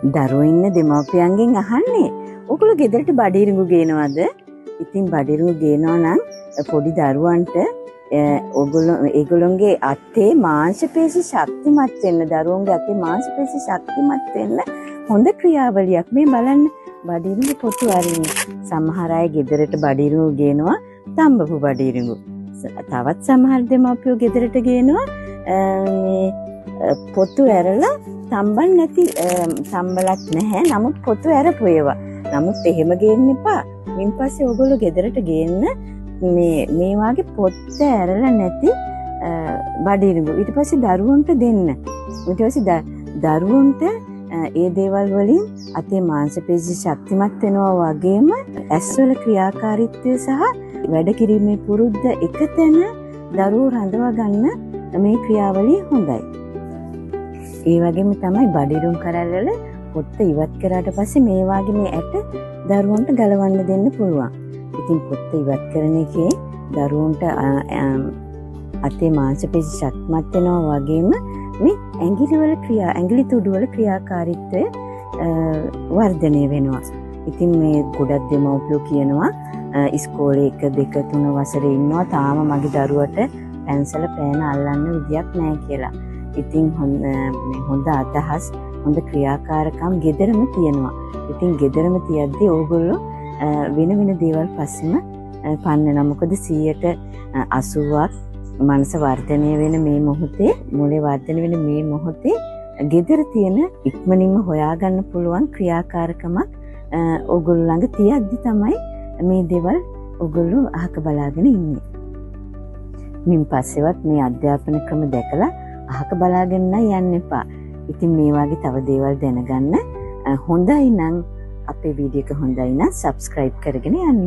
දරුවෝ ඉන්න දෙමව්පියන්ගෙන් අහන්නේ ඔයගොල්ලෝ ගෙදරට බඩිරිඟු ගේනවද? ඉතින් බඩිරිඟු ගේනවා නම් පොඩි දරුවන්ට ඒගොල්ලොන්ගේ අතේ මාංශ පේශි ශක්තිමත් වෙන්න, දරුවන්ගේ අතේ මාංශ පේශි ශක්තිමත් වෙන්න හොඳ ක්‍රියාවලියක් මේ බලන්න. බඩිරිඟු පොතු අරින්න. සමහර අය ගෙදරට බඩිරිඟු ගේනවා තඹපු බඩිරිඟු. තවත් සමහර දෙමව්පියෝ ගෙදරට ගේනවා පොතු ඇරලා තම්බන් නැති තම්බලක් නැහැ. නමුත් පොතු ඇරපු ඒවා. නමුත් එහෙම ගේන්න එපා. ඊට පස්සේ ඔයගොල්ලෝ ගෙදරට ගේන්න මේ වාගේ පොත් ඇරලා නැති බඩිරිඟු. ඊට පස්සේ දරුවන්ට දෙන්න. ඊට පස්සේ දරුවන්ට ඒ දේවල් වලින් අතේ මාංශ පේශි ශක්තිමත් වෙනවා වගේම ඇස්වල ක්‍රියාකාරීත්වය සහ වැඩ කිරීමේ පුරුද්ද එකතැන දරුවෝ රඳවා ගන්න මේ ක්‍රියාවලිය හොඳයි. ඒ වගේම තමයි බඩිරුම් කරල්වල පොත්ත ඉවත් කරාට පස්සේ මේ වාගේ මේ ඇට දරුවන්ට ගලවන්න දෙන්න පුළුවන්. ඉතින් පොත්ත ඉවත් කරන එකේ දරුවන්ට අතේ මාංශ පේශි ශක්තිමත් වෙනවා වගේම මේ ඇඟිලි තුඩු වල ක්‍රියාකාරීත්වය වර්ධනය වෙනවා. ඉතින් මේ ගොඩක් දෙමව්පියෝ කියනවා ඉස්කෝලේ 1 2 3 වසරේ ඉන්නවා තාම මගේ දරුවට පැන්සල පෑන අල්ලන්න විදියක් නැහැ කියලා. ඉතින් හොඳ අදහස් හොඳ ක්‍රියාකාරකම් ගෙදරම තියෙනවා. ඉතින් ගෙදරම තියද්දී ඕගොල්ලෝ වෙන දේවල් පස්සෙම පන්නනවා. මොකද 80ක් මනස වර්ධනය වෙන මේ මොහොතේ, මොලේ වර්ධනය වෙන මේ මොහොතේ ගෙදර තියෙන ඉක්මනින්ම හොයාගන්න පුළුවන් ක්‍රියාකාරකමක් ඕගොල්ලෝ ළඟ තියද්දි තමයි මේ දේවල් ඕගොල්ලෝ අහක බලාගෙන ඉන්නේ. මින් පස්සෙවත් මේ අධ්‍යාපන ක්‍රම දැකලා අහක බලාගෙන යන්න එපා. ඉතින් මේ වගේ තව දේවල් දැනගන්න හොඳයි නම් අපේ වීඩියෝ එක හොඳයි නම් subscribe කරගෙන යන්න.